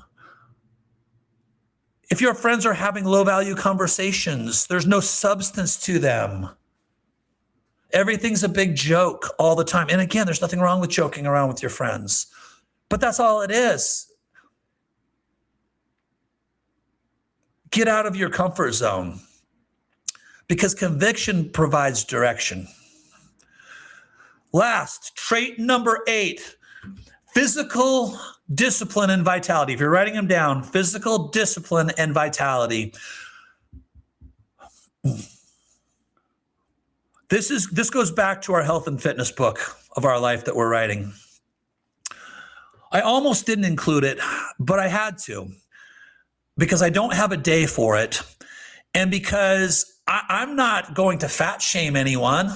if your friends are having low value conversations, there's no substance to them. Everything's a big joke all the time. And again, there's nothing wrong with joking around with your friends, but that's all it is. Get out of your comfort zone, because conviction provides direction. Last, trait number 8, physical discipline and vitality. If you're writing them down, physical discipline and vitality. This goes back to our health and fitness book of our life that we're writing. I almost didn't include it, but I had to, because I don't have a day for it. And because I'm not going to fat shame anyone.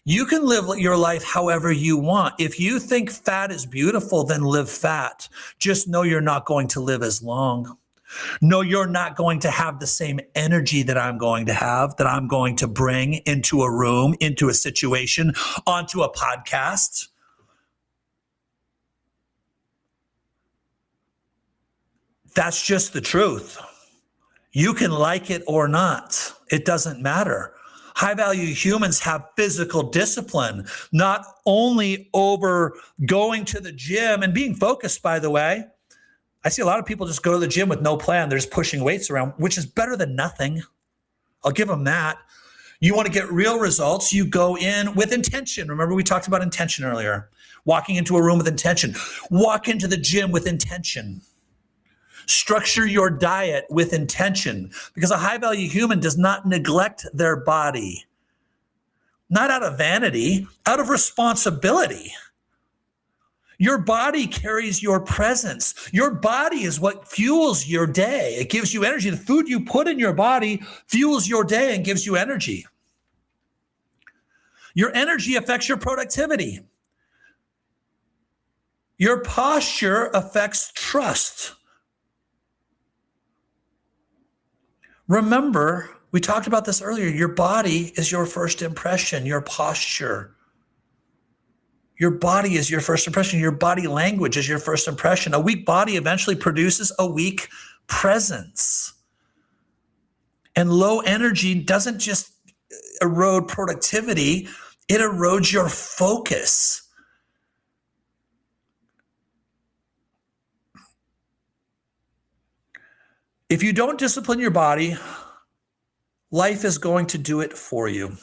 You can live your life however you want. If you think fat is beautiful, then live fat. Just know you're not going to live as long. No, you're not going to have the same energy that I'm going to have, that I'm going to bring into a room, into a situation, onto a podcast. That's just the truth. You can like it or not. It doesn't matter. High value humans have physical discipline, not only over going to the gym and being focused, by the way. I see a lot of people just go to the gym with no plan. They're just pushing weights around, which is better than nothing. I'll give them that. You want to get real results, you go in with intention. Remember, we talked about intention earlier. Walking into a room with intention. Walk into the gym with intention. Structure your diet with intention, because a high value human does not neglect their body. Not out of vanity, out of responsibility. Your body carries your presence. Your body is what fuels your day. It gives you energy. The food you put in your body fuels your day and gives you energy. Your energy affects your productivity. Your posture affects trust. Remember, we talked about this earlier. Your body is your first impression, your posture. Your body is your first impression. Your body language is your first impression. A weak body eventually produces a weak presence. And low energy doesn't just erode productivity, it erodes your focus. If you don't discipline your body, life is going to do it for you.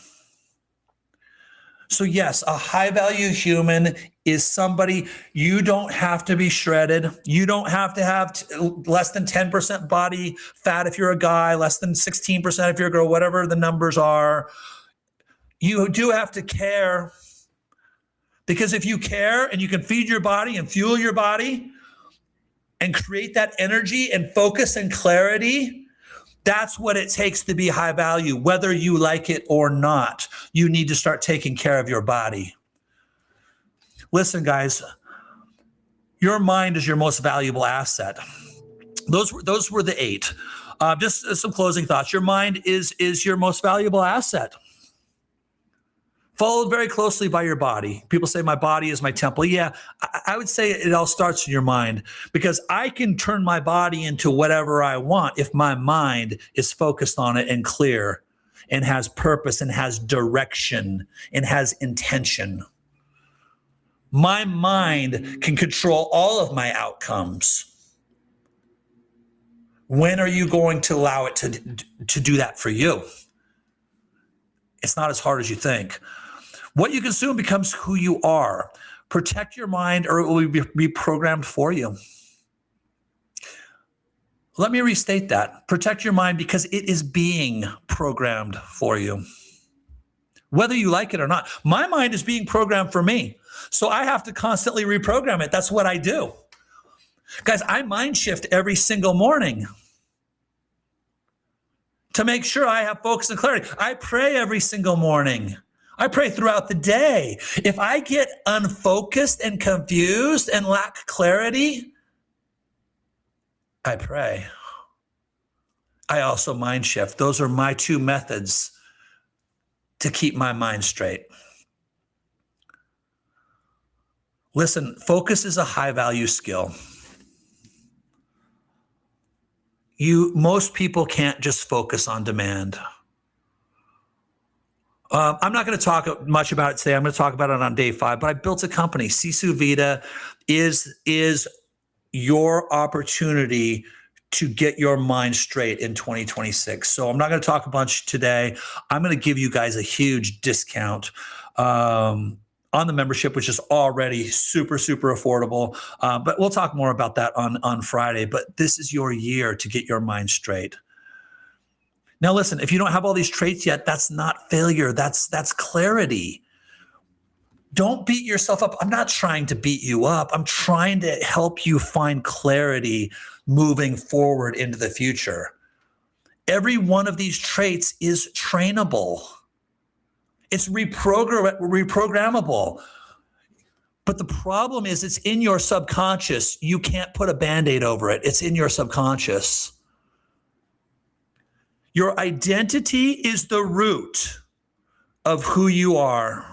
So yes, a high value human is somebody, you don't have to be shredded. You don't have to have less than 10% body fat if you're a guy, less than 16% if you're a girl, whatever the numbers are. You do have to care, because if you care and you can feed your body and fuel your body and create that energy and focus and clarity, that's what it takes to be high value, whether you like it or not. You need to start taking care of your body. Listen, guys, your mind is your most valuable asset. Those were the 8. Just some closing thoughts. Your mind is your most valuable asset, followed very closely by your body. People say my body is my temple. Yeah, I would say it all starts in your mind, because I can turn my body into whatever I want if my mind is focused on it and clear and has purpose and has direction and has intention. My mind can control all of my outcomes. When are you going to allow it to do that for you? It's not as hard as you think. What you consume becomes who you are. Protect your mind, or it will be programmed for you. Let me restate that. Protect your mind, because it is being programmed for you, whether you like it or not. My mind is being programmed for me, so I have to constantly reprogram it. That's what I do. Guys, I mind shift every single morning to make sure I have focus and clarity. I pray every single morning. I pray throughout the day. If I get unfocused and confused and lack clarity, I pray. I also mind shift. Those are my 2 methods to keep my mind straight. Listen, focus is a high value skill. Most people can't just focus on demand. I'm not going to talk much about it today. I'm going to talk about it on day 5. But I built a company. Sisu Vita is your opportunity to get your mind straight in 2026. So I'm not going to talk a bunch today. I'm going to give you guys a huge discount on the membership, which is already super, super affordable. But we'll talk more about that on Friday. But this is your year to get your mind straight. Now, listen, if you don't have all these traits yet, that's not failure. That's clarity. Don't beat yourself up. I'm not trying to beat you up. I'm trying to help you find clarity moving forward into the future. Every one of these traits is trainable. It's reprogrammable. But the problem is it's in your subconscious. You can't put a Band-Aid over it. It's in your subconscious. Your identity is the root of who you are.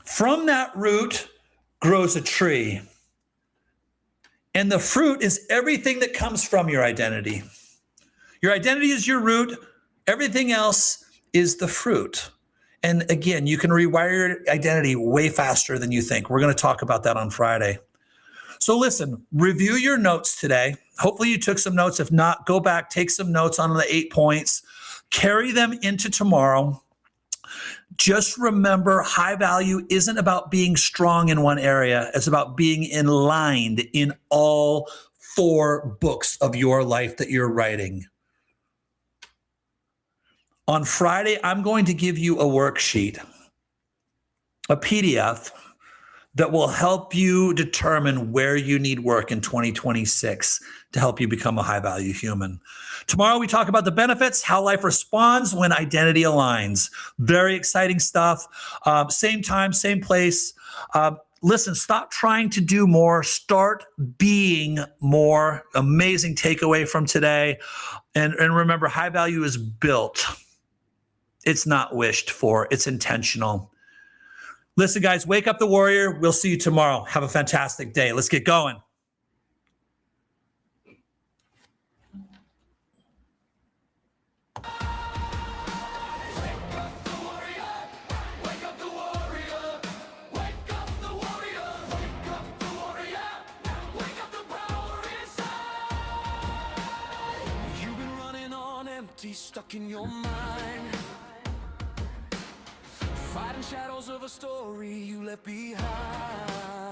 From that root grows a tree. And the fruit is everything that comes from your identity. Your identity is your root. Everything else is the fruit. And again, you can rewire your identity way faster than you think. We're going to talk about that on Friday. So listen, review your notes today. Hopefully you took some notes. If not, go back, take some notes on the 8 points, carry them into tomorrow. Just remember, high value isn't about being strong in one area. It's about being aligned in all 4 books of your life that you're writing. On Friday, I'm going to give you a worksheet, a PDF that will help you determine where you need work in 2026 to help you become a high-value human. Tomorrow, we talk about the benefits, how life responds when identity aligns. Very exciting stuff. Same time, same place. Listen, stop trying to do more. Start being more. Amazing takeaway from today. And remember, high value is built. It's not wished for. It's intentional. Listen, guys, wake up the warrior. We'll see you tomorrow. Have a fantastic day. Let's get going. You've been running on empty, stuck in your mind, fighting shadows of a story you left behind.